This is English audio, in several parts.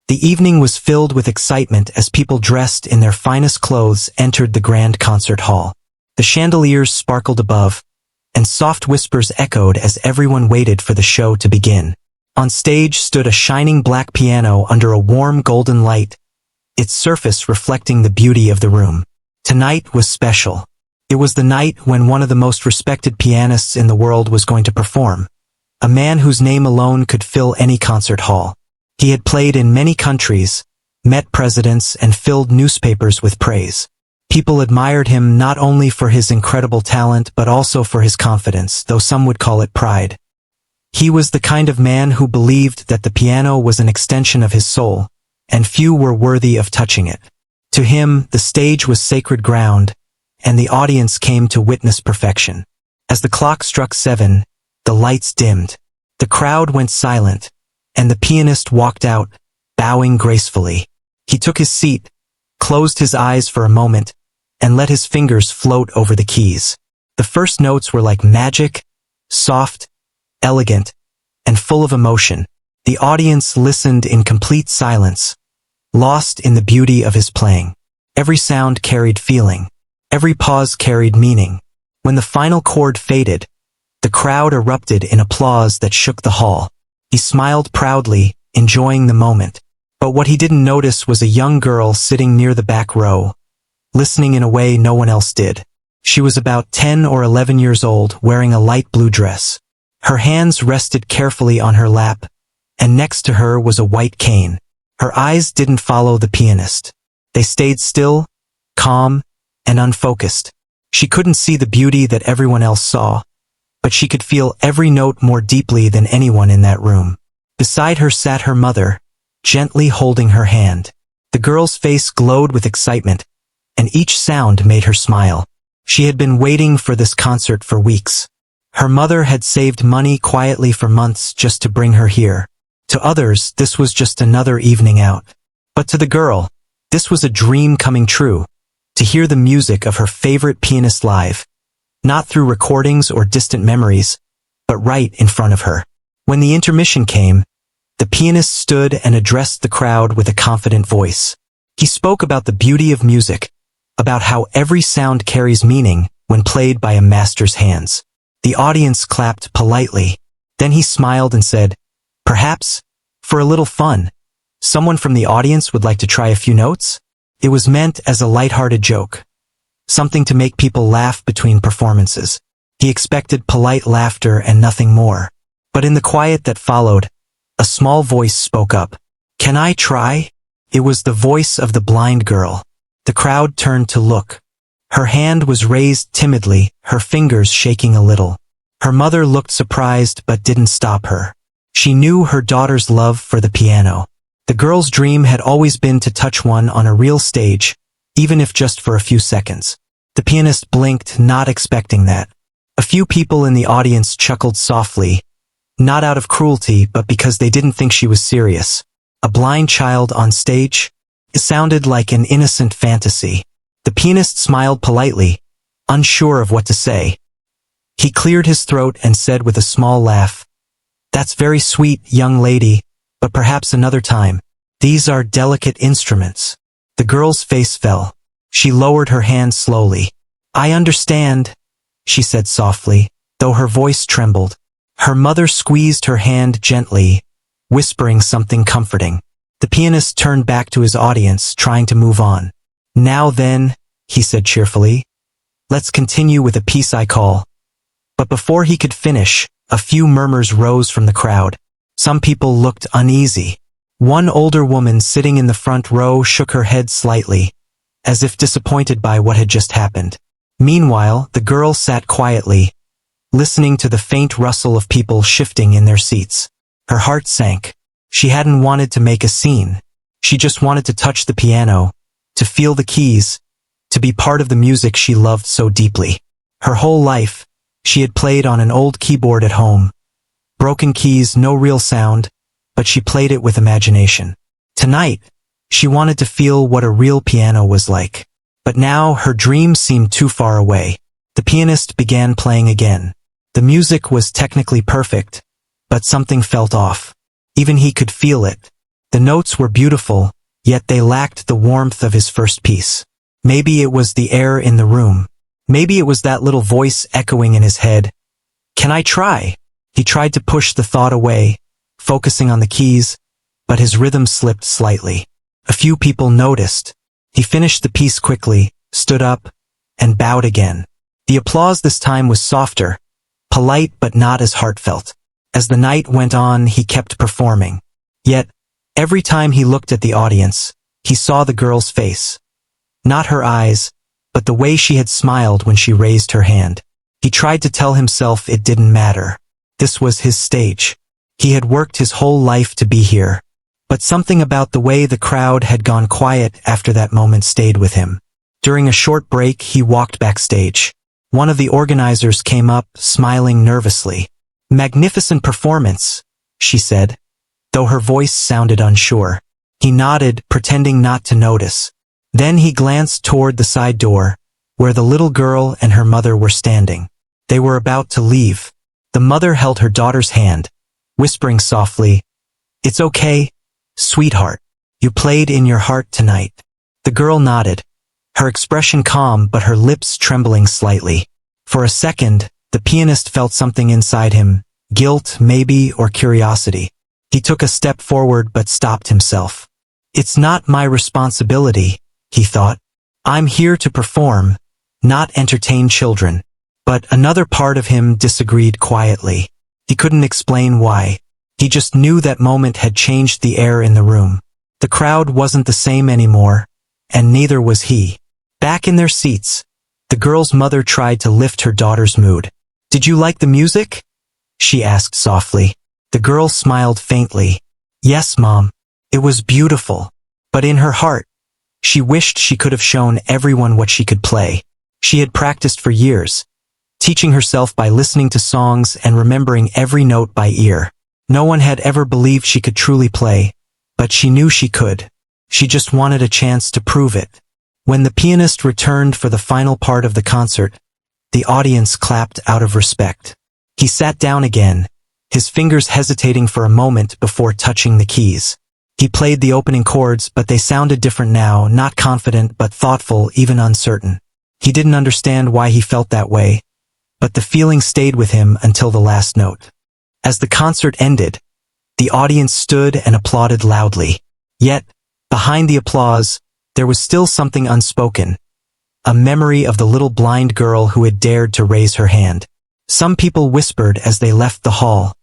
The evening was filled with excitement as people dressed in their finest clothes entered the grand concert hall. The chandeliers sparkled above, and soft whispers echoed as everyone waited for the show to begin. On stage stood a shining black piano under a warm golden light, its surface reflecting the beauty of the room. Tonight was special. It was the night when one of the most respected pianists in the world was going to perform, a man whose name alone could fill any concert hall. He had played in many countries, met presidents, and filled newspapers with praise. People admired him not only for his incredible talent but also for his confidence, though some would call it pride. He was the kind of man who believed that the piano was an extension of his soul, and few were worthy of touching it. To him, the stage was sacred ground, and the audience came to witness perfection. As the clock struck 7, the lights dimmed. The crowd went silent, and the pianist walked out, bowing gracefully. He took his seat, closed his eyes for a moment, and let his fingers float over the keys. The first notes were like magic, soft, elegant, and full of emotion. The audience listened in complete silence, lost in the beauty of his playing. Every sound carried feeling. Every pause carried meaning. When the final chord faded, the crowd erupted in applause that shook the hall. He smiled proudly, enjoying the moment. But what he didn't notice was a young girl sitting near the back row, listening in a way no one else did. She was about 10 or 11 years old, wearing a light blue dress. Her hands rested carefully on her lap, and next to her was a white cane. Her eyes didn't follow the pianist. They stayed still, calm, and unfocused. She couldn't see the beauty that everyone else saw, but she could feel every note more deeply than anyone in that room. Beside her sat her mother, gently holding her hand. The girl's face glowed with excitement, and each sound made her smile. She had been waiting for this concert for weeks. Her mother had saved money quietly for months just to bring her here. To others, this was just another evening out. But to the girl, this was a dream coming true, to hear the music of her favorite pianist live, not through recordings or distant memories, but right in front of her. When the intermission came, the pianist stood and addressed the crowd with a confident voice. He spoke about the beauty of music, about how every sound carries meaning when played by a master's hands. The audience clapped politely. Then he smiled and said, "Perhaps, for a little fun, someone from the audience would like to try a few notes?" It was meant as a lighthearted joke, something to make people laugh between performances. He expected polite laughter and nothing more. But in the quiet that followed, a small voice spoke up. "Can I try?" It was the voice of the blind girl. The crowd turned to look. Her hand was raised timidly, her fingers shaking a little. Her mother looked surprised but didn't stop her. She knew her daughter's love for the piano. The girl's dream had always been to touch one on a real stage, even if just for a few seconds. The pianist blinked, not expecting that. A few people in the audience chuckled softly, not out of cruelty but because they didn't think she was serious. A blind child on stage? It sounded like an innocent fantasy. The pianist smiled politely, unsure of what to say. He cleared his throat and said with a small laugh, "That's very sweet, young lady, but perhaps another time. These are delicate instruments." The girl's face fell. She lowered her hand slowly. "I understand," she said softly, though her voice trembled. Her mother squeezed her hand gently, whispering something comforting. The pianist turned back to his audience, trying to move on. "Now then," he said cheerfully, "let's continue with a piece I call." But before he could finish, a few murmurs rose from the crowd. Some people looked uneasy. One older woman sitting in the front row shook her head slightly, as if disappointed by what had just happened. Meanwhile, the girl sat quietly, listening to the faint rustle of people shifting in their seats. Her heart sank. She hadn't wanted to make a scene. She just wanted to touch the piano, to feel the keys, to be part of the music she loved so deeply. Her whole life, she had played on an old keyboard at home. Broken keys, no real sound, but she played it with imagination. Tonight, she wanted to feel what a real piano was like. But now her dream seemed too far away. The pianist began playing again. The music was technically perfect, but something felt off. Even he could feel it. The notes were beautiful, yet they lacked the warmth of his first piece. Maybe it was the air in the room. Maybe it was that little voice echoing in his head. Can I try? He tried to push the thought away, focusing on the keys, but his rhythm slipped slightly. A few people noticed. He finished the piece quickly, stood up, and bowed again. The applause this time was softer, polite but not as heartfelt. As the night went on, he kept performing. Yet, every time he looked at the audience, he saw the girl's face. Not her eyes, but the way she had smiled when she raised her hand. He tried to tell himself it didn't matter. This was his stage. He had worked his whole life to be here. But something about the way the crowd had gone quiet after that moment stayed with him. During a short break, he walked backstage. One of the organizers came up, smiling nervously. "Magnificent performance," she said, though her voice sounded unsure. He nodded, pretending not to notice. Then he glanced toward the side door, where the little girl and her mother were standing. They were about to leave. The mother held her daughter's hand, whispering softly, "It's okay, sweetheart. You played in your heart tonight." The girl nodded, her expression calm but her lips trembling slightly. For a second, the pianist felt something inside him, guilt maybe or curiosity. He took a step forward but stopped himself. "It's not my responsibility," he thought. "I'm here to perform, not entertain children." But another part of him disagreed quietly. He couldn't explain why. He just knew that moment had changed the air in the room. The crowd wasn't the same anymore, and neither was he. Back in their seats, the girl's mother tried to lift her daughter's mood. "Did you like the music?" she asked softly. The girl smiled faintly. "Yes, Mom. It was beautiful." But in her heart, she wished she could have shown everyone what she could play. She had practiced for years, teaching herself by listening to songs and remembering every note by ear. No one had ever believed she could truly play, but she knew she could. She just wanted a chance to prove it. When the pianist returned for the final part of the concert, the audience clapped out of respect. He sat down again, his fingers hesitating for a moment before touching the keys. He played the opening chords, but they sounded different now, not confident but thoughtful, even uncertain. He didn't understand why he felt that way, but the feeling stayed with him until the last note. As the concert ended, the audience stood and applauded loudly. Yet, behind the applause, there was still something unspoken, a memory of the little blind girl who had dared to raise her hand. Some people whispered as they left the hall,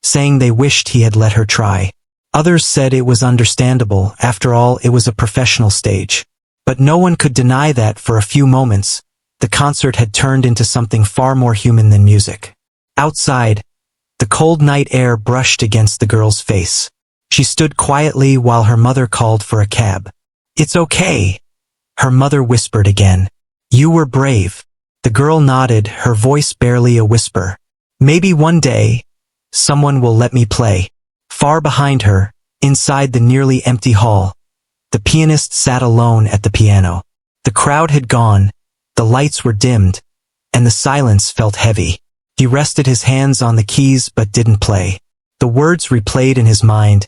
saying they wished he had let her try. Others said it was understandable, after all it was a professional stage. But no one could deny that for a few moments, the concert had turned into something far more human than music. Outside, the cold night air brushed against the girl's face. She stood quietly while her mother called for a cab. "It's okay," her mother whispered again. "You were brave." The girl nodded, her voice barely a whisper. "Maybe one day, someone will let me play." Far behind her, inside the nearly empty hall, the pianist sat alone at the piano. The crowd had gone, the lights were dimmed, and the silence felt heavy. He rested his hands on the keys but didn't play. The words replayed in his mind.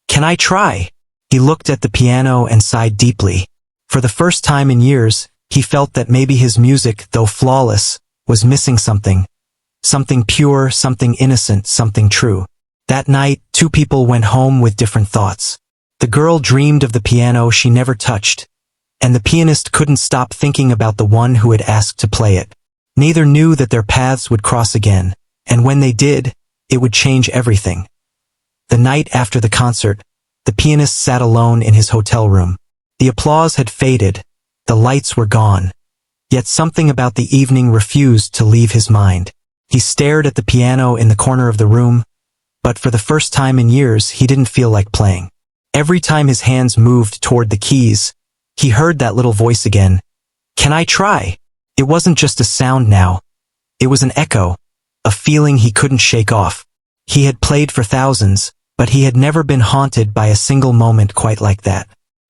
"Can I try?" He looked at the piano and sighed deeply. For the first time in years, he felt that maybe his music, though flawless, was missing something. Something pure, something innocent, something true. That night, two people went home with different thoughts. The girl dreamed of the piano she never touched, and the pianist couldn't stop thinking about the one who had asked to play it. Neither knew that their paths would cross again, and when they did, it would change everything. The night after the concert, the pianist sat alone in his hotel room. The applause had faded, the lights were gone. Yet something about the evening refused to leave his mind. He stared at the piano in the corner of the room, but for the first time in years he didn't feel like playing. Every time his hands moved toward the keys, he heard that little voice again. "Can I try?" It wasn't just a sound now. It was an echo, a feeling he couldn't shake off. He had played for thousands, but he had never been haunted by a single moment quite like that.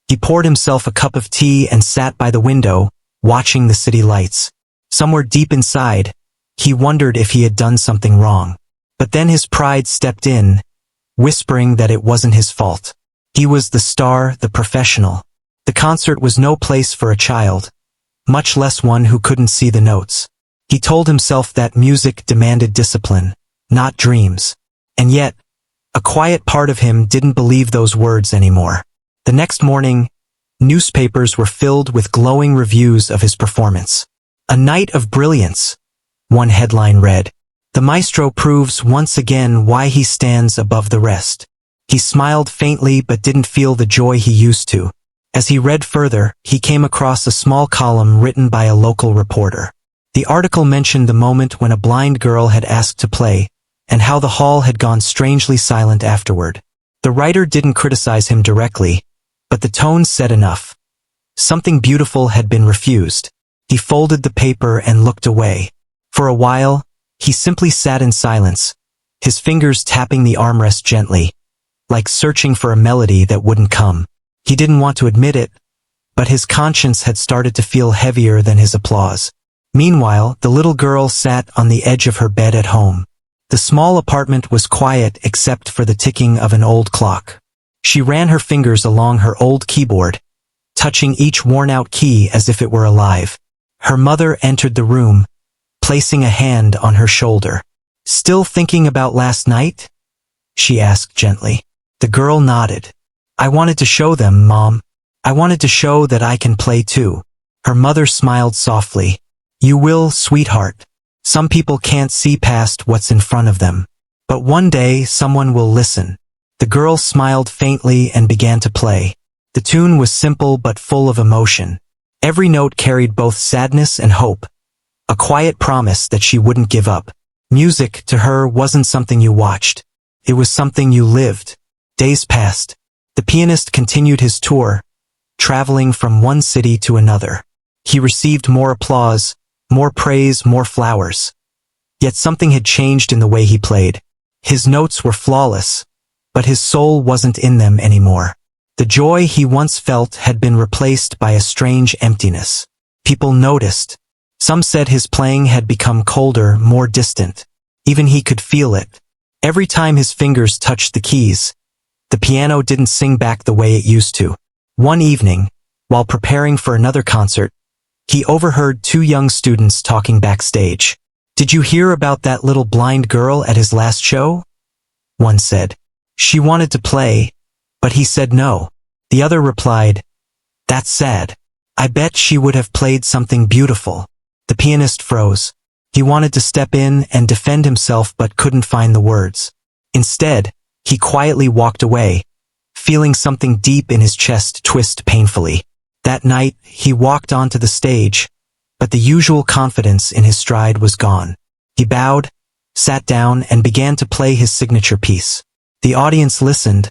He poured himself a cup of tea and sat by the window, watching the city lights. Somewhere deep inside, he wondered if he had done something wrong. But then his pride stepped in, whispering that it wasn't his fault. He was the star, the professional. The concert was no place for a child, much less one who couldn't see the notes. He told himself that music demanded discipline, not dreams. And yet, a quiet part of him didn't believe those words anymore. The next morning, newspapers were filled with glowing reviews of his performance. "A night of brilliance," one headline read. "The maestro proves once again why he stands above the rest." He smiled faintly but didn't feel the joy he used to. As he read further, he came across a small column written by a local reporter. The article mentioned the moment when a blind girl had asked to play, and how the hall had gone strangely silent afterward. The writer didn't criticize him directly, but the tone said enough. Something beautiful had been refused. He folded the paper and looked away. For a while, he simply sat in silence, his fingers tapping the armrest gently, like searching for a melody that wouldn't come. He didn't want to admit it, but his conscience had started to feel heavier than his applause. Meanwhile, the little girl sat on the edge of her bed at home. The small apartment was quiet except for the ticking of an old clock. She ran her fingers along her old keyboard, touching each worn-out key as if it were alive. Her mother entered the room, placing a hand on her shoulder. "Still thinking about last night?" she asked gently. The girl nodded. "I wanted to show them, Mom. I wanted to show that I can play too." Her mother smiled softly. "You will, sweetheart. Some people can't see past what's in front of them. But one day someone will listen." The girl smiled faintly and began to play. The tune was simple but full of emotion. Every note carried both sadness and hope, a quiet promise that she wouldn't give up. Music, to her, wasn't something you watched. It was something you lived. Days passed. The pianist continued his tour, traveling from one city to another. He received more applause, more praise, more flowers. Yet something had changed in the way he played. His notes were flawless, but his soul wasn't in them anymore. The joy he once felt had been replaced by a strange emptiness. People noticed. Some said his playing had become colder, more distant. Even he could feel it. Every time his fingers touched the keys, the piano didn't sing back the way it used to. One evening, while preparing for another concert, he overheard two young students talking backstage. "Did you hear about that little blind girl at his last show?" one said. "She wanted to play, but he said no." The other replied, "That's sad. I bet she would have played something beautiful." The pianist froze. He wanted to step in and defend himself but couldn't find the words. Instead, he quietly walked away, feeling something deep in his chest twist painfully. That night, he walked onto the stage, but the usual confidence in his stride was gone. He bowed, sat down, and began to play his signature piece. The audience listened,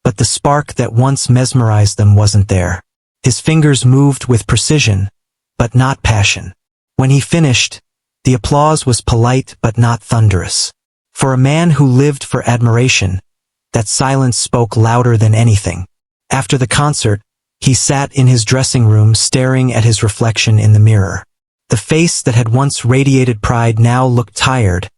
but the spark that once mesmerized them wasn't there. His fingers moved with precision, but not passion. When he finished, the applause was polite but not thunderous. For a man who lived for admiration, that silence spoke louder than anything. After the concert, he sat in his dressing room staring at his reflection in the mirror. The face that had once radiated pride now looked tired,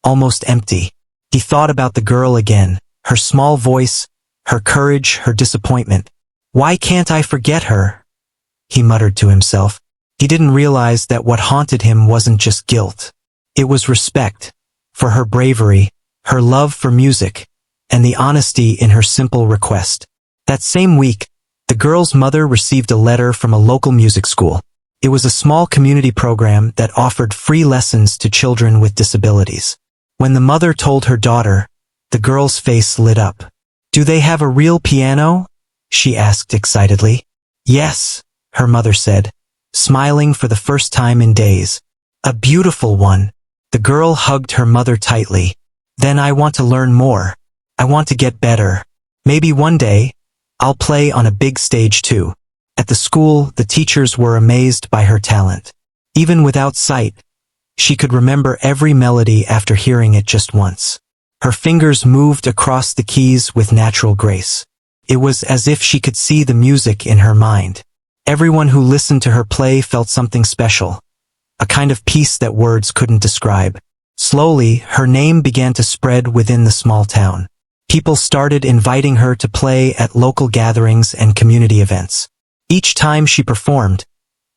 almost empty. He thought about the girl again, her small voice, her courage, her disappointment. "Why can't I forget her?" he muttered to himself. He didn't realize that what haunted him wasn't just guilt. It was respect for her bravery, her love for music, and the honesty in her simple request. That same week, the girl's mother received a letter from a local music school. It was a small community program that offered free lessons to children with disabilities. When the mother told her daughter, the girl's face lit up. "Do they have a real piano?" she asked excitedly. "Yes," her mother said, smiling for the first time in days. "A beautiful one." The girl hugged her mother tightly. "Then I want to learn more. I want to get better. Maybe one day, I'll play on a big stage too." At the school, the teachers were amazed by her talent. Even without sight, she could remember every melody after hearing it just once. Her fingers moved across the keys with natural grace. It was as if she could see the music in her mind. Everyone who listened to her play felt something special, a kind of peace that words couldn't describe. Slowly, her name began to spread within the small town. People started inviting her to play at local gatherings and community events. Each time she performed,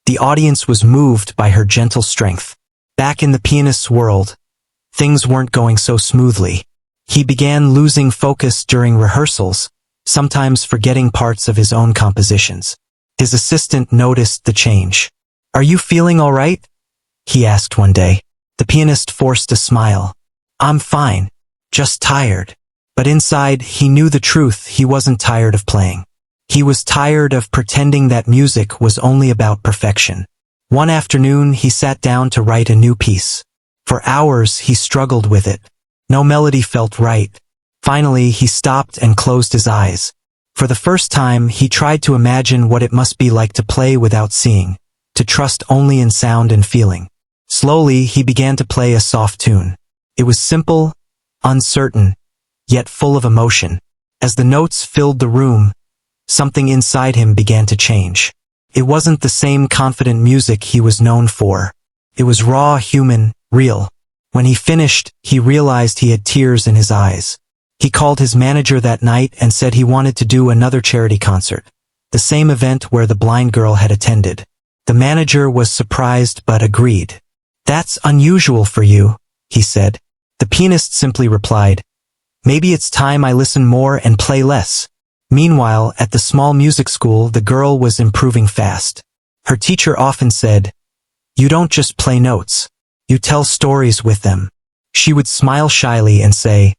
the audience was moved by her gentle strength. Back in the pianist's world, things weren't going so smoothly. He began losing focus during rehearsals, sometimes forgetting parts of his own compositions. His assistant noticed the change. "Are you feeling all right?" he asked one day. The pianist forced a smile. "I'm fine, just tired." But inside, he knew the truth. He wasn't tired of playing. He was tired of pretending that music was only about perfection. One afternoon, he sat down to write a new piece. For hours, he struggled with it. No melody felt right. Finally, he stopped and closed his eyes. For the first time, he tried to imagine what it must be like to play without seeing, to trust only in sound and feeling. Slowly, he began to play a soft tune. It was simple, uncertain, yet full of emotion. As the notes filled the room, something inside him began to change. It wasn't the same confident music he was known for. It was raw, human, real. When he finished, he realized he had tears in his eyes. He called his manager that night and said he wanted to do another charity concert, the same event where the blind girl had attended. The manager was surprised but agreed. "That's unusual for you," he said. The pianist simply replied, "Maybe it's time I listen more and play less." Meanwhile, at the small music school, the girl was improving fast. Her teacher often said, "You don't just play notes. You tell stories with them." She would smile shyly and say,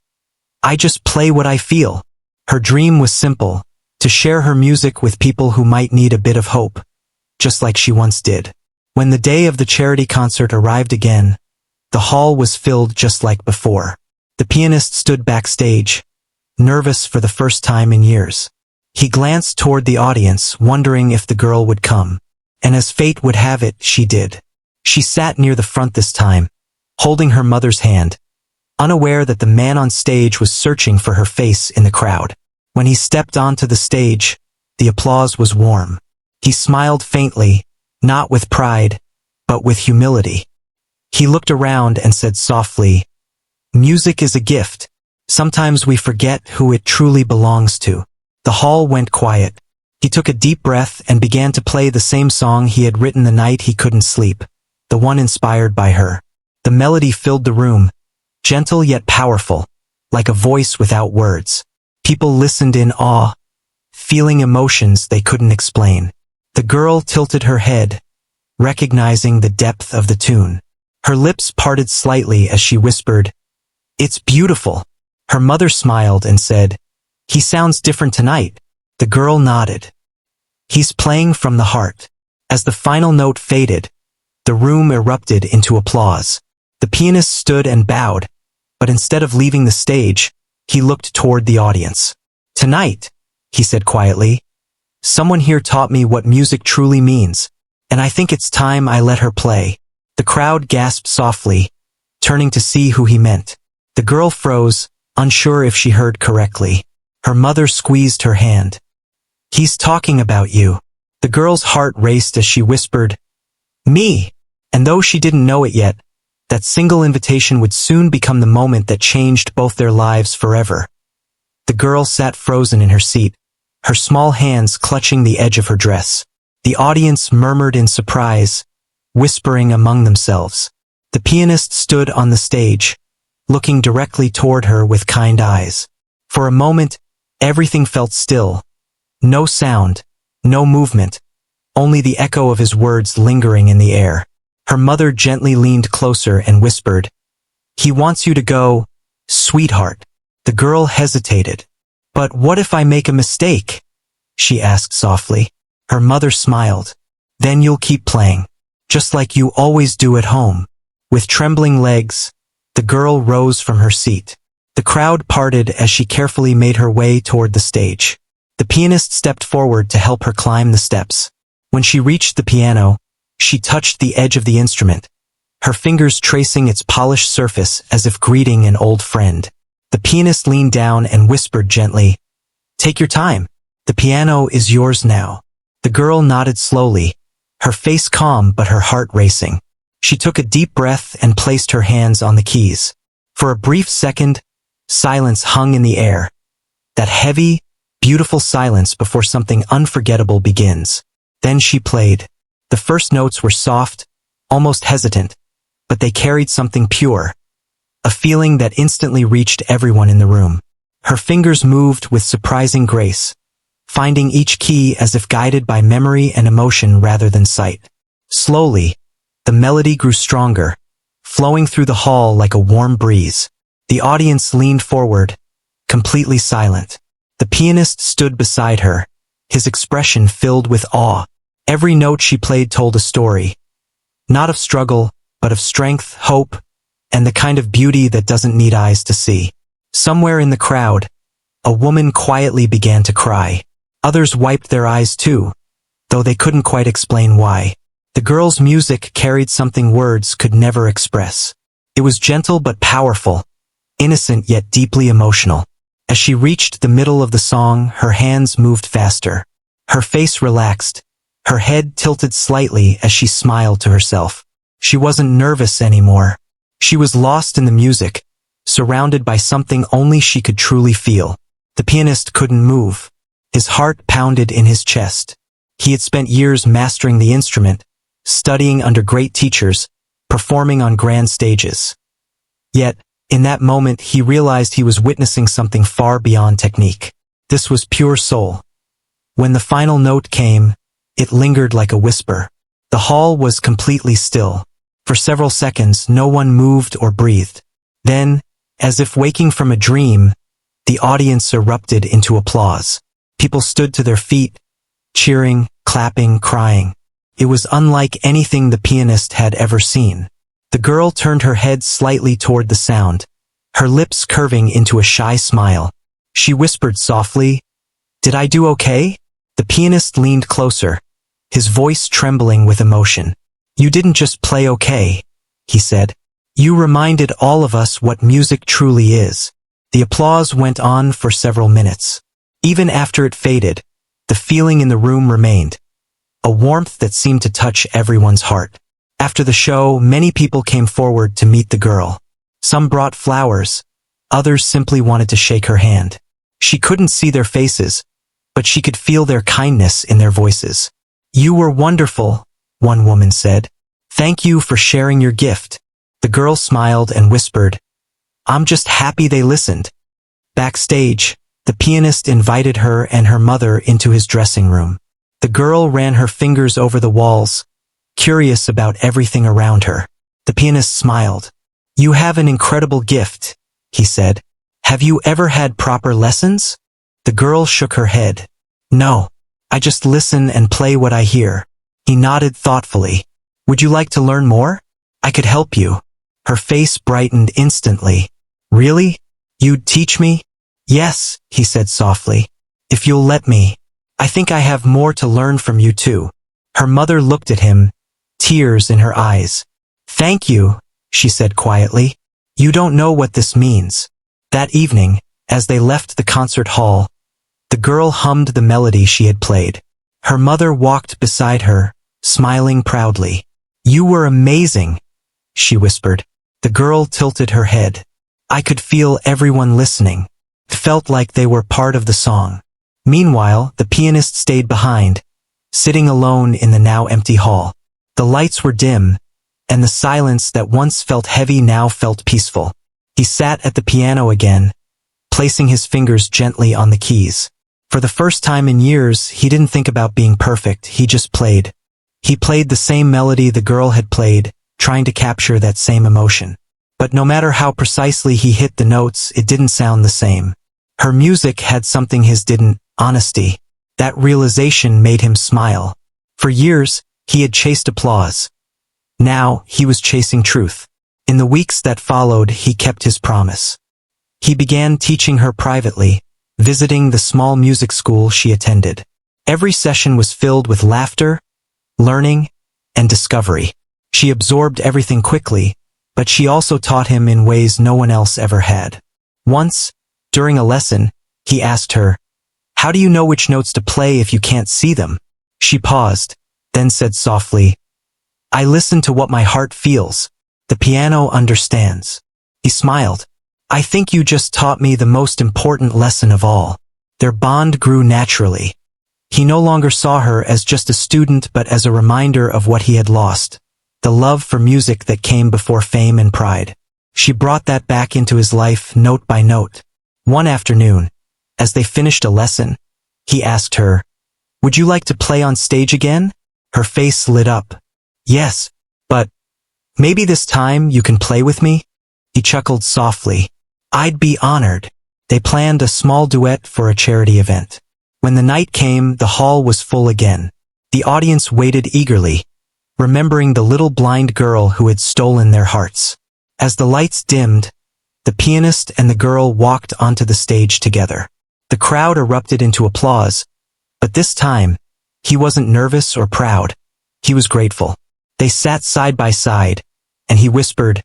"I just play what I feel." Her dream was simple, to share her music with people who might need a bit of hope, just like she once did. When the day of the charity concert arrived again, the hall was filled just like before. The pianist stood backstage, nervous for the first time in years. He glanced toward the audience, wondering if the girl would come. And as fate would have it, she did. She sat near the front this time, holding her mother's hand, unaware that the man on stage was searching for her face in the crowd. When he stepped onto the stage, the applause was warm. He smiled faintly, not with pride, but with humility. He looked around and said softly, "Music is a gift. Sometimes we forget who it truly belongs to." The hall went quiet. He took a deep breath and began to play the same song he had written the night he couldn't sleep, the one inspired by her. The melody filled the room, gentle yet powerful, like a voice without words. People listened in awe, feeling emotions they couldn't explain. The girl tilted her head, recognizing the depth of the tune. Her lips parted slightly as she whispered, "It's beautiful." Her mother smiled and said, "He sounds different tonight." The girl nodded. "He's playing from the heart." As the final note faded, the room erupted into applause. The pianist stood and bowed, but instead of leaving the stage, he looked toward the audience. "Tonight," he said quietly, "someone here taught me what music truly means, and I think it's time I let her play." The crowd gasped softly, turning to see who he meant. The girl froze, unsure if she heard correctly. Her mother squeezed her hand. "He's talking about you." The girl's heart raced as she whispered, "Me." And though she didn't know it yet, that single invitation would soon become the moment that changed both their lives forever. The girl sat frozen in her seat, her small hands clutching the edge of her dress. The audience murmured in surprise, whispering among themselves. The pianist stood on the stage, looking directly toward her with kind eyes. For a moment, everything felt still. No sound, no movement, only the echo of his words lingering in the air. Her mother gently leaned closer and whispered, "He wants you to go, sweetheart." The girl hesitated. "But what if I make a mistake?" she asked softly. Her mother smiled. "Then you'll keep playing, just like you always do at home." With trembling legs, the girl rose from her seat. The crowd parted as she carefully made her way toward the stage. The pianist stepped forward to help her climb the steps. When she reached the piano, she touched the edge of the instrument, her fingers tracing its polished surface as if greeting an old friend. The pianist leaned down and whispered gently, "Take your time. The piano is yours now." The girl nodded slowly, her face calm but her heart racing. She took a deep breath and placed her hands on the keys. For a brief second, silence hung in the air. that heavy, beautiful silence before something unforgettable begins. Then she played. The first notes were soft, almost hesitant, but they carried something pure, a feeling that instantly reached everyone in the room. Her fingers moved with surprising grace, finding each key as if guided by memory and emotion rather than sight. Slowly, the melody grew stronger, flowing through the hall like a warm breeze. The audience leaned forward, completely silent. The pianist stood beside her, his expression filled with awe. Every note she played told a story, not of struggle, but of strength, hope, and the kind of beauty that doesn't need eyes to see. Somewhere in the crowd, a woman quietly began to cry. Others wiped their eyes too, though they couldn't quite explain why. The girl's music carried something words could never express. It was gentle but powerful, innocent yet deeply emotional. As she reached the middle of the song, her hands moved faster. Her face relaxed, her head tilted slightly as she smiled to herself. She wasn't nervous anymore. She was lost in the music, surrounded by something only she could truly feel. The pianist couldn't move. His heart pounded in his chest. He had spent years mastering the instrument, studying under great teachers, performing on grand stages. Yet, in that moment he realized he was witnessing something far beyond technique. This was pure soul. When the final note came, it lingered like a whisper. The hall was completely still. For several seconds no one moved or breathed. Then, as if waking from a dream, the audience erupted into applause. People stood to their feet, cheering, clapping, crying. It was unlike anything the pianist had ever seen. The girl turned her head slightly toward the sound, her lips curving into a shy smile. She whispered softly, "Did I do okay?" The pianist leaned closer, his voice trembling with emotion. "You didn't just play okay," he said. "You reminded all of us what music truly is." The applause went on for several minutes. Even after it faded, the feeling in the room remained, a warmth that seemed to touch everyone's heart. After the show, many people came forward to meet the girl. Some brought flowers, others simply wanted to shake her hand. She couldn't see their faces, but she could feel their kindness in their voices. "You were wonderful," one woman said. "Thank you for sharing your gift." The girl smiled and whispered, "I'm just happy they listened." Backstage, the pianist invited her and her mother into his dressing room. The girl ran her fingers over the walls, curious about everything around her. The pianist smiled. "You have an incredible gift," he said. "Have you ever had proper lessons?" The girl shook her head. "No, I just listen and play what I hear." He nodded thoughtfully. "Would you like to learn more? I could help you." Her face brightened instantly. "Really? You'd teach me?" "Yes," he said softly. "If you'll let me. I think I have more to learn from you too." Her mother looked at him, tears in her eyes. "Thank you," she said quietly. "You don't know what this means." That evening, as they left the concert hall, the girl hummed the melody she had played. Her mother walked beside her, smiling proudly. "You were amazing," she whispered. The girl tilted her head. I could feel everyone listening. It felt like they were part of the song. Meanwhile, the pianist stayed behind, sitting alone in the now empty hall. The lights were dim, and the silence that once felt heavy now felt peaceful. He sat at the piano again, placing his fingers gently on the keys. For the first time in years, he didn't think about being perfect, he just played. He played the same melody the girl had played, trying to capture that same emotion. But no matter how precisely he hit the notes, it didn't sound the same. Her music had something his didn't, honesty. That realization made him smile. For years, he had chased applause. Now, he was chasing truth. In the weeks that followed, he kept his promise. He began teaching her privately, visiting the small music school she attended. Every session was filled with laughter, learning, and discovery. She absorbed everything quickly, but she also taught him in ways no one else ever had. Once, during a lesson, he asked her, "How do you know which notes to play if you can't see them?" She paused, then said softly, "I listen to what my heart feels. The piano understands." He smiled. "I think you just taught me the most important lesson of all." Their bond grew naturally. He no longer saw her as just a student but as a reminder of what he had lost, the love for music that came before fame and pride. She brought that back into his life note by note. One afternoon, as they finished a lesson, he asked her, "Would you like to play on stage again?" Her face lit up. "Yes, but maybe this time you can play with me?" He chuckled softly. "I'd be honored." They planned a small duet for a charity event. When the night came, the hall was full again. The audience waited eagerly, remembering the little blind girl who had stolen their hearts. As the lights dimmed, the pianist and the girl walked onto the stage together. The crowd erupted into applause, but this time, he wasn't nervous or proud. He was grateful. They sat side by side, and he whispered,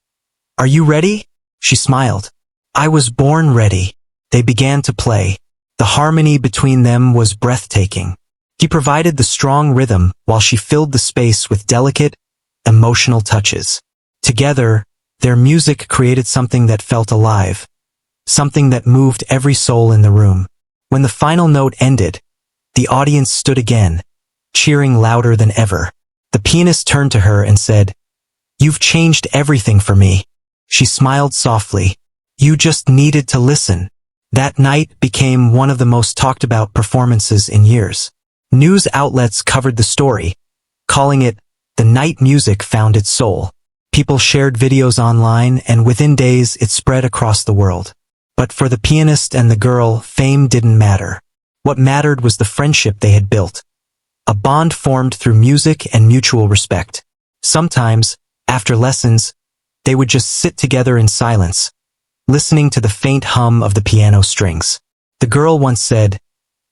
"Are you ready?" She smiled. "I was born ready." They began to play. The harmony between them was breathtaking. He provided the strong rhythm while she filled the space with delicate, emotional touches. Together, their music created something that felt alive, something that moved every soul in the room. When the final note ended, the audience stood again, cheering louder than ever. The pianist turned to her and said, "You've changed everything for me." She smiled softly. "You just needed to listen." That night became one of the most talked about performances in years. News outlets covered the story, calling it, "The night music found its soul." People shared videos online, and within days it spread across the world. But for the pianist and the girl, fame didn't matter. What mattered was the friendship they had built. A bond formed through music and mutual respect. Sometimes, after lessons, they would just sit together in silence, listening to the faint hum of the piano strings. The girl once said,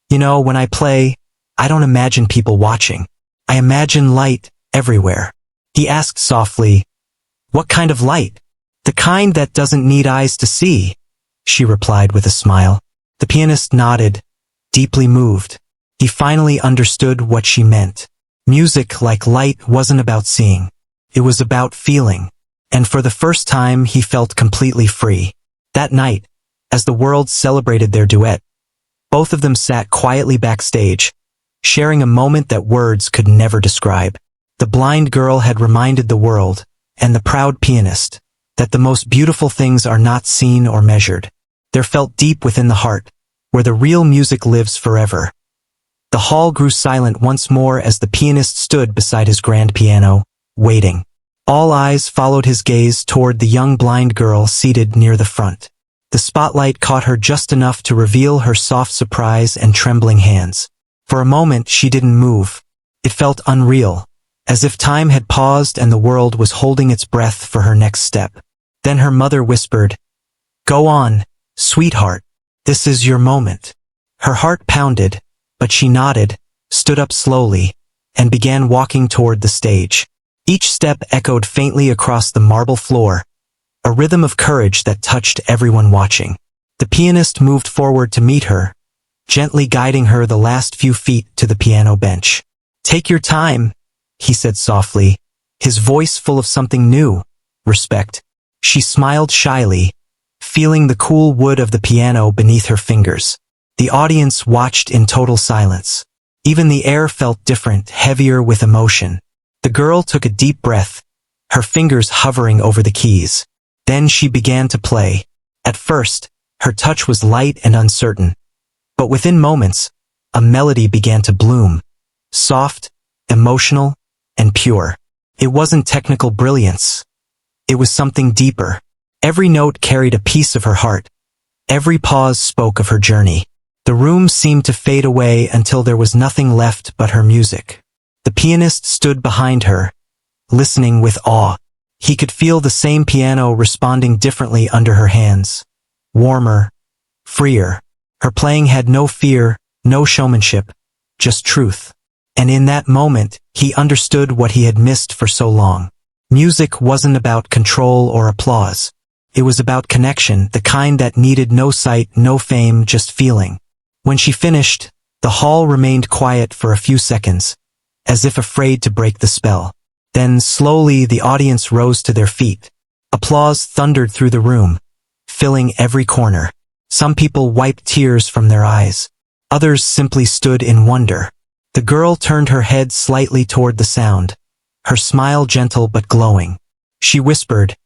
"You know, when I play, I don't imagine people watching. I imagine light everywhere." He asked softly, "What kind of light?" "The kind that doesn't need eyes to see," she replied with a smile. The pianist nodded, deeply moved. He finally understood what she meant. Music, like light, wasn't about seeing. It was about feeling. And for the first time, he felt completely free. That night, as the world celebrated their duet, both of them sat quietly backstage, sharing a moment that words could never describe. The blind girl had reminded the world, and the proud pianist, that the most beautiful things are not seen or measured. They're felt deep within the heart, where the real music lives forever. The hall grew silent once more as the pianist stood beside his grand piano, waiting. All eyes followed his gaze toward the young blind girl seated near the front. The spotlight caught her just enough to reveal her soft surprise and trembling hands. For a moment, she didn't move. It felt unreal, as if time had paused and the world was holding its breath for her next step. Then her mother whispered, "Go on, sweetheart. This is your moment." Her heart pounded, but she nodded, stood up slowly, and began walking toward the stage. Each step echoed faintly across the marble floor, a rhythm of courage that touched everyone watching. The pianist moved forward to meet her, gently guiding her the last few feet to the piano bench. "Take your time," he said softly, his voice full of something new, respect. She smiled shyly, feeling the cool wood of the piano beneath her fingers. The audience watched in total silence. Even the air felt different, heavier with emotion. The girl took a deep breath, her fingers hovering over the keys. Then she began to play. At first, her touch was light and uncertain. But within moments, a melody began to bloom. Soft, emotional, and pure. It wasn't technical brilliance. It was something deeper. Every note carried a piece of her heart. Every pause spoke of her journey. The room seemed to fade away until there was nothing left but her music. The pianist stood behind her, listening with awe. He could feel the same piano responding differently under her hands. Warmer, freer. Her playing had no fear, no showmanship, just truth. And in that moment, he understood what he had missed for so long. Music wasn't about control or applause. It was about connection, the kind that needed no sight, no fame, just feeling. When she finished, the hall remained quiet for a few seconds, as if afraid to break the spell. Then slowly the audience rose to their feet. Applause thundered through the room, filling every corner. Some people wiped tears from their eyes. Others simply stood in wonder. The girl turned her head slightly toward the sound, her smile gentle but glowing. She whispered,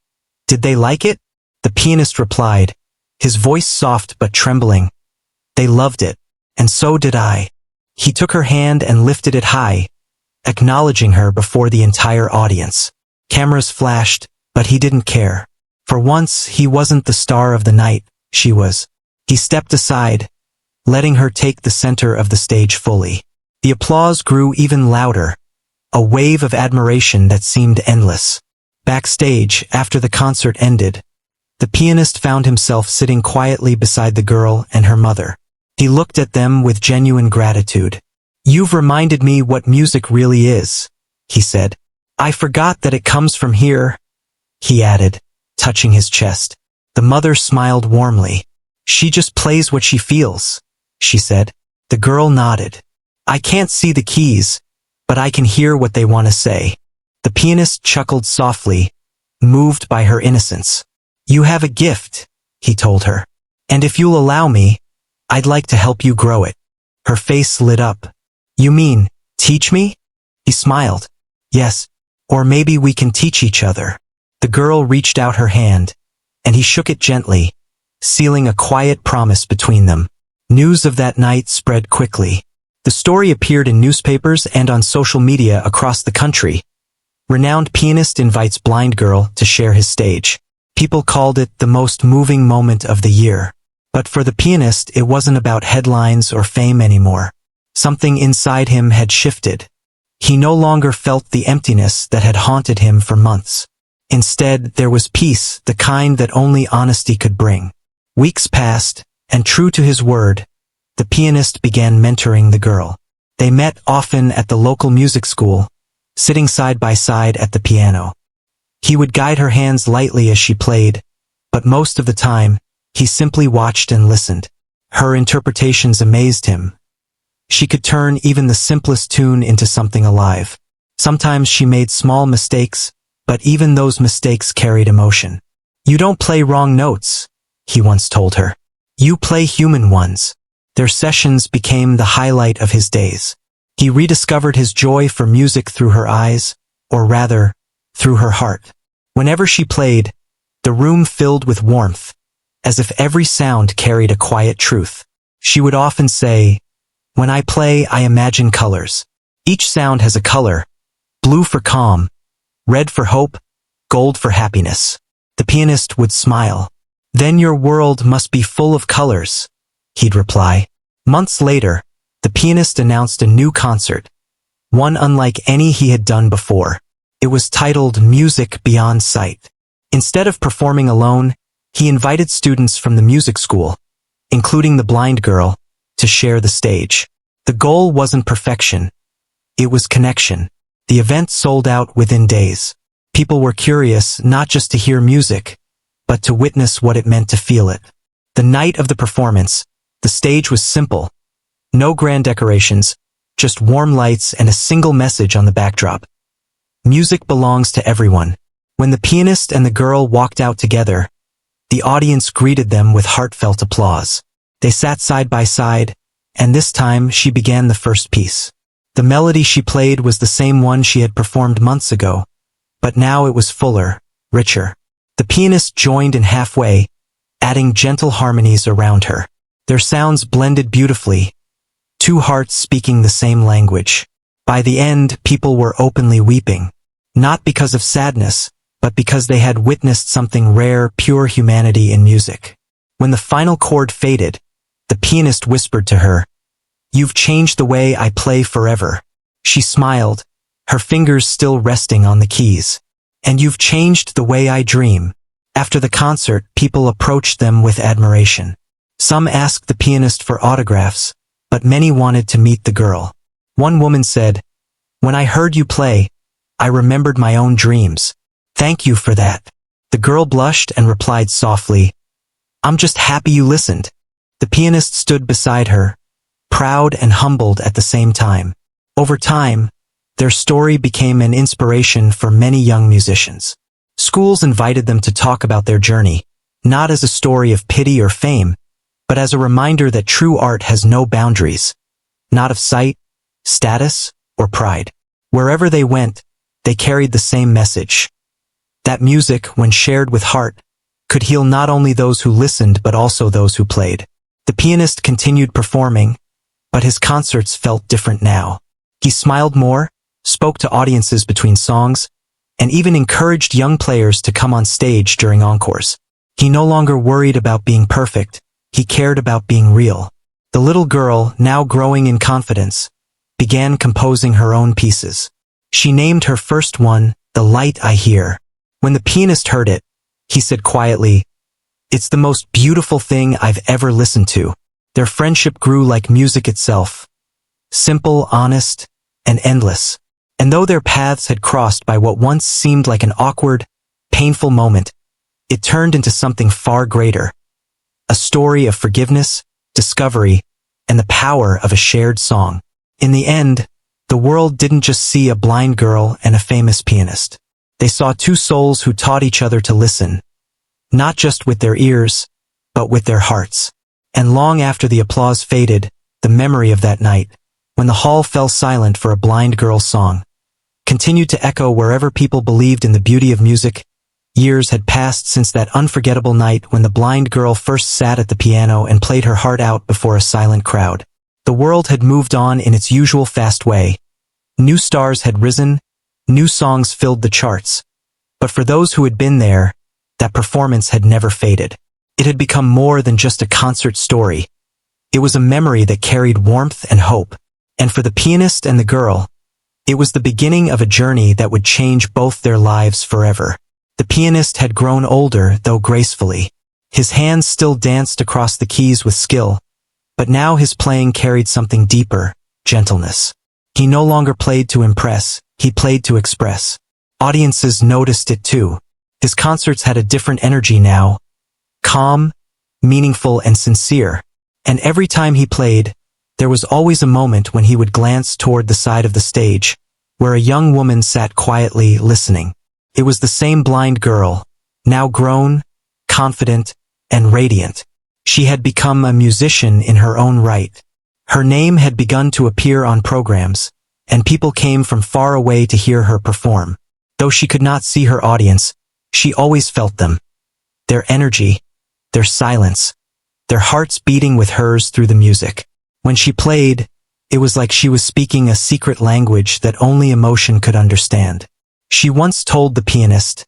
"Did they like it?" The pianist replied, his voice soft but trembling, "They loved it, and so did I." He took her hand and lifted it high, acknowledging her before the entire audience. Cameras flashed, but he didn't care. For once, he wasn't the star of the night, she was. He stepped aside, letting her take the center of the stage fully. The applause grew even louder, a wave of admiration that seemed endless. Backstage, after the concert ended, the pianist found himself sitting quietly beside the girl and her mother. He looked at them with genuine gratitude. "You've reminded me what music really is," he said. "I forgot that it comes from here," he added, touching his chest. The mother smiled warmly. "She just plays what she feels," she said. The girl nodded. "I can't see the keys, but I can hear what they want to say." The pianist chuckled softly, moved by her innocence. "You have a gift," he told her. "And if you'll allow me, I'd like to help you grow it." Her face lit up. "You mean, teach me?" He smiled. "Yes, or maybe we can teach each other." The girl reached out her hand, and he shook it gently, sealing a quiet promise between them. News of that night spread quickly. The story appeared in newspapers and on social media across the country. Renowned pianist invites blind girl to share his stage. People called it the most moving moment of the year. But for the pianist, it wasn't about headlines or fame anymore. Something inside him had shifted. He no longer felt the emptiness that had haunted him for months. Instead, there was peace, the kind that only honesty could bring. Weeks passed, and true to his word, the pianist began mentoring the girl. They met often at the local music school, sitting side by side at the piano. He would guide her hands lightly as she played, but most of the time, he simply watched and listened. Her interpretations amazed him. She could turn even the simplest tune into something alive. Sometimes she made small mistakes, but even those mistakes carried emotion. "You don't play wrong notes," he once told her. "You play human ones." Their sessions became the highlight of his days. He rediscovered his joy for music through her eyes, or rather, through her heart. Whenever she played, the room filled with warmth, as if every sound carried a quiet truth. She would often say, "When I play, I imagine colors. Each sound has a color, blue for calm, red for hope, gold for happiness." The pianist would smile. "Then your world must be full of colors," he'd reply. Months later, the pianist announced a new concert, one unlike any he had done before. It was titled Music Beyond Sight. Instead of performing alone, he invited students from the music school, including the blind girl, to share the stage. The goal wasn't perfection. It was connection. The event sold out within days. People were curious not just to hear music, but to witness what it meant to feel it. The night of the performance, the stage was simple. No grand decorations, just warm lights and a single message on the backdrop. Music belongs to everyone. When the pianist and the girl walked out together, the audience greeted them with heartfelt applause. They sat side by side, and this time she began the first piece. The melody she played was the same one she had performed months ago, but now it was fuller, richer. The pianist joined in halfway, adding gentle harmonies around her. Their sounds blended beautifully, two hearts speaking the same language. By the end, people were openly weeping, not because of sadness, but because they had witnessed something rare, pure humanity in music. When the final chord faded, the pianist whispered to her, "You've changed the way I play forever." She smiled, her fingers still resting on the keys. "And you've changed the way I dream." After the concert, people approached them with admiration. Some asked the pianist for autographs, but many wanted to meet the girl. One woman said, "When I heard you play, I remembered my own dreams. Thank you for that." The girl blushed and replied softly, "I'm just happy you listened." The pianist stood beside her, proud and humbled at the same time. Over time, their story became an inspiration for many young musicians. Schools invited them to talk about their journey, not as a story of pity or fame, but as a reminder that true art has no boundaries, not of sight, status, or pride. Wherever they went, they carried the same message. That music, when shared with heart, could heal not only those who listened but also those who played. The pianist continued performing, but his concerts felt different now. He smiled more, spoke to audiences between songs, and even encouraged young players to come on stage during encores. He no longer worried about being perfect, he cared about being real. The little girl, now growing in confidence, began composing her own pieces. She named her first one, "The Light I Hear." When the pianist heard it, he said quietly, "It's the most beautiful thing I've ever listened to." Their friendship grew like music itself, simple, honest, and endless. And though their paths had crossed by what once seemed like an awkward, painful moment, it turned into something far greater. A story of forgiveness, discovery, and the power of a shared song. In the end, the world didn't just see a blind girl and a famous pianist. They saw two souls who taught each other to listen, not just with their ears, but with their hearts. And long after the applause faded, the memory of that night, when the hall fell silent for a blind girl's song, continued to echo wherever people believed in the beauty of music. Years had passed since that unforgettable night when the blind girl first sat at the piano and played her heart out before a silent crowd. The world had moved on in its usual fast way. New stars had risen, new songs filled the charts. But for those who had been there, that performance had never faded. It had become more than just a concert story. It was a memory that carried warmth and hope. And for the pianist and the girl, it was the beginning of a journey that would change both their lives forever. The pianist had grown older, though gracefully. His hands still danced across the keys with skill, but now his playing carried something deeper, gentleness. He no longer played to impress, he played to express. Audiences noticed it too. His concerts had a different energy now, calm, meaningful, and sincere. And every time he played, there was always a moment when he would glance toward the side of the stage, where a young woman sat quietly listening. It was the same blind girl, now grown, confident, and radiant. She had become a musician in her own right. Her name had begun to appear on programs, and people came from far away to hear her perform. Though she could not see her audience, she always felt them. Their energy, their silence, their hearts beating with hers through the music. When she played, it was like she was speaking a secret language that only emotion could understand. She once told the pianist,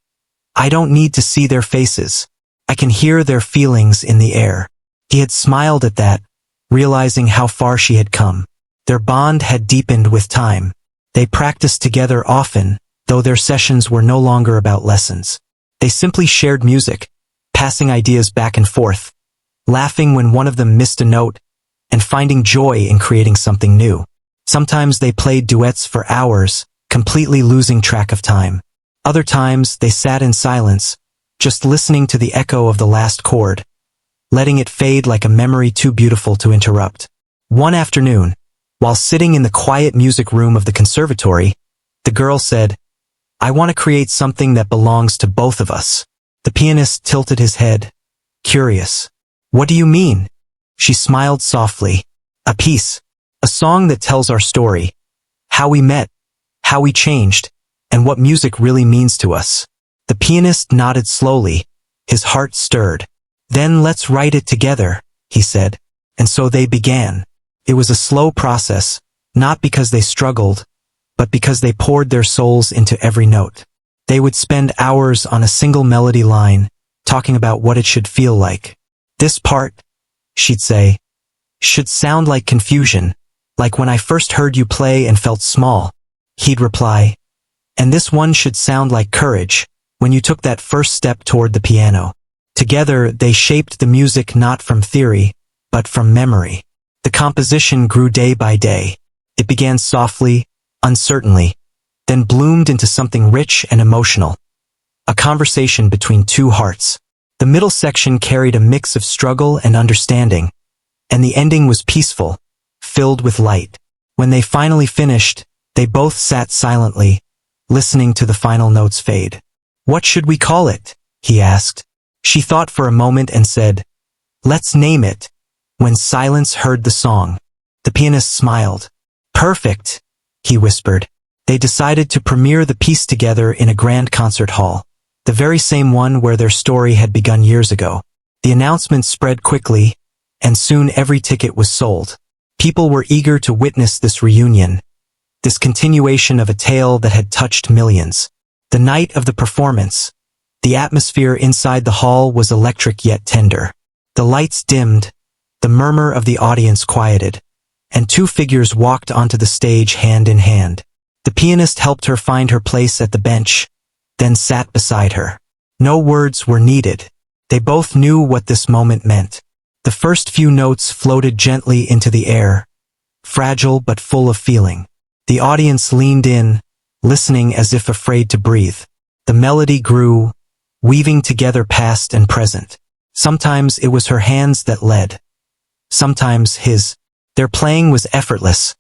"I don't need to see their faces. I can hear their feelings in the air." He had smiled at that, realizing how far she had come. Their bond had deepened with time. They practiced together often, though their sessions were no longer about lessons. They simply shared music, passing ideas back and forth, laughing when one of them missed a note, and finding joy in creating something new. Sometimes they played duets for hours, completely losing track of time. Other times they sat in silence, just listening to the echo of the last chord, letting it fade like a memory too beautiful to interrupt. One afternoon, while sitting in the quiet music room of the conservatory, the girl said, "I want to create something that belongs to both of us." The pianist tilted his head, curious. "What do you mean?" She smiled softly. "A piece. A song that tells our story. How we met, how we changed, and what music really means to us." The pianist nodded slowly, his heart stirred. "Then let's write it together," he said. And so they began. It was a slow process, not because they struggled, but because they poured their souls into every note. They would spend hours on a single melody line, talking about what it should feel like. "This part," she'd say, "should sound like confusion, like when I first heard you play and felt small." He'd reply, "And this one should sound like courage, when you took that first step toward the piano." Together, they shaped the music not from theory, but from memory. The composition grew day by day. It began softly, uncertainly, then bloomed into something rich and emotional. A conversation between two hearts. The middle section carried a mix of struggle and understanding, and the ending was peaceful, filled with light. When they finally finished, they both sat silently, listening to the final notes fade. "What should we call it?" he asked. She thought for a moment and said, "Let's name it When Silence heard the song, the pianist smiled. "Perfect," he whispered. They decided to premiere the piece together in a grand concert hall, the very same one where their story had begun years ago. The announcement spread quickly, and soon every ticket was sold. People were eager to witness this reunion, this continuation of a tale that had touched millions. The night of the performance, the atmosphere inside the hall was electric yet tender. The lights dimmed, the murmur of the audience quieted, and two figures walked onto the stage hand in hand. The pianist helped her find her place at the bench, then sat beside her. No words were needed. They both knew what this moment meant. The first few notes floated gently into the air, fragile but full of feeling. The audience leaned in, listening as if afraid to breathe. The melody grew, weaving together past and present. Sometimes it was her hands that led, sometimes his. Their playing was effortless,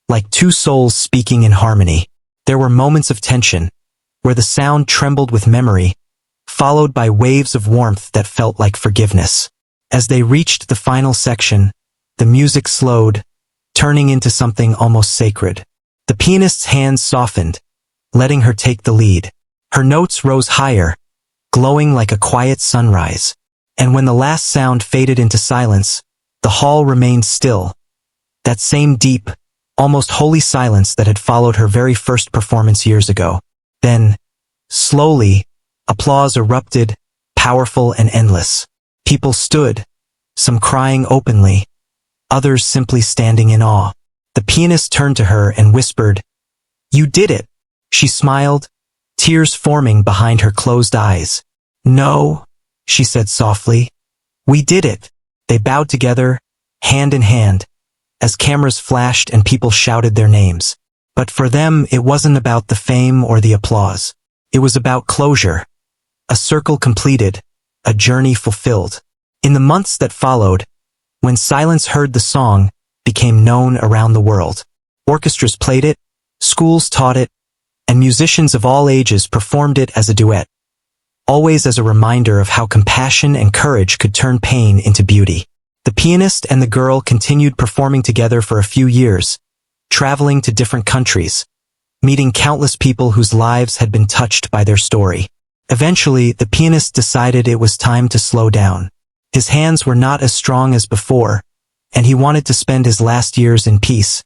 like two souls speaking in harmony. There were moments of tension, where the sound trembled with memory, followed by waves of warmth that felt like forgiveness. As they reached the final section, the music slowed, turning into something almost sacred. The pianist's hands softened, letting her take the lead. Her notes rose higher, glowing like a quiet sunrise. And when the last sound faded into silence, the hall remained still. That same deep, almost holy silence that had followed her very first performance years ago. Then, slowly, applause erupted, powerful and endless. People stood, some crying openly, others simply standing in awe. The pianist turned to her and whispered, "You did it." She smiled, tears forming behind her closed eyes. "No," she said softly. "We did it." They bowed together, hand in hand, as cameras flashed and people shouted their names. But for them, it wasn't about the fame or the applause. It was about closure. A circle completed, a journey fulfilled. In the months that followed, When Silence Heard the Song became known around the world. Orchestras played it, schools taught it, and musicians of all ages performed it as a duet, always as a reminder of how compassion and courage could turn pain into beauty. The pianist and the girl continued performing together for a few years, traveling to different countries, meeting countless people whose lives had been touched by their story. Eventually, the pianist decided it was time to slow down. His hands were not as strong as before, and he wanted to spend his last years in peace,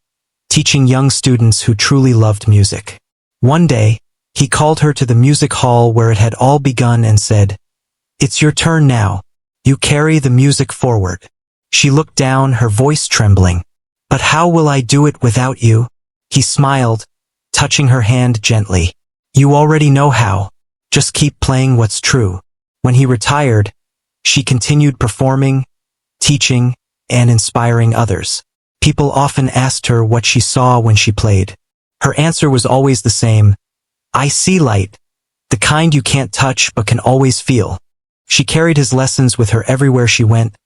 teaching young students who truly loved music. One day, he called her to the music hall where it had all begun and said, "It's your turn now. You carry the music forward." She looked down, her voice trembling. "But how will I do it without you?" He smiled, touching her hand gently. "You already know how. Just keep playing what's true." When he retired, she continued performing, teaching, and inspiring others. People often asked her what she saw when she played. Her answer was always the same: "I see light, the kind you can't touch but can always feel." She carried his lessons with her everywhere she went,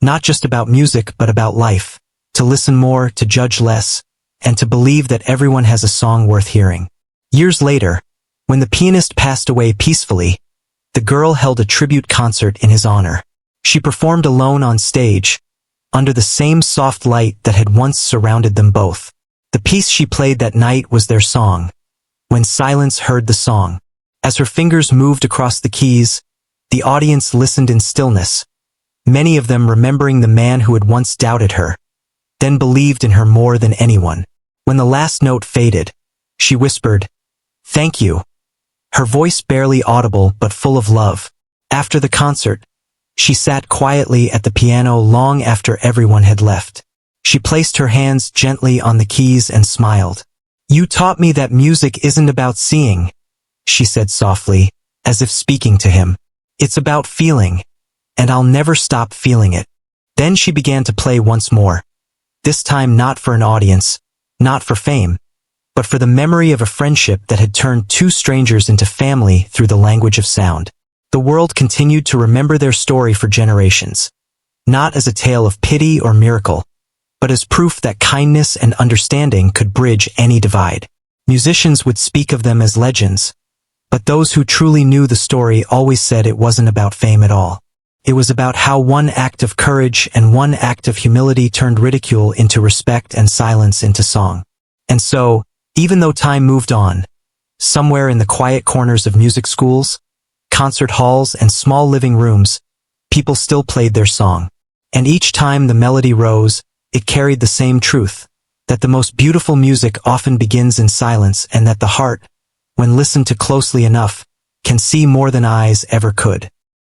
not just about music but about life, to listen more, to judge less, and to believe that everyone has a song worth hearing. Years later, when the pianist passed away peacefully, the girl held a tribute concert in his honor. She performed alone on stage, under the same soft light that had once surrounded them both. The piece she played that night was their song, When Silence Heard the Song. As her fingers moved across the keys, the audience listened in stillness, many of them remembering the man who had once doubted her, then believed in her more than anyone. When the last note faded, she whispered, "Thank you," her voice barely audible but full of love. After the concert, she sat quietly at the piano long after everyone had left. She placed her hands gently on the keys and smiled. "You taught me that music isn't about seeing," she said softly, as if speaking to him. "It's about feeling, and I'll never stop feeling it." Then she began to play once more, this time not for an audience, not for fame, but for the memory of a friendship that had turned two strangers into family through the language of sound. The world continued to remember their story for generations, not as a tale of pity or miracle, but as proof that kindness and understanding could bridge any divide. Musicians would speak of them as legends, but those who truly knew the story always said it wasn't about fame at all. It was about how one act of courage and one act of humility turned ridicule into respect and silence into song. And so, even though time moved on, somewhere in the quiet corners of music schools, concert halls, and small living rooms, people still played their song. And each time the melody rose, it carried the same truth, that the most beautiful music often begins in silence and that the heart, when listened to closely enough, can see more than eyes ever could.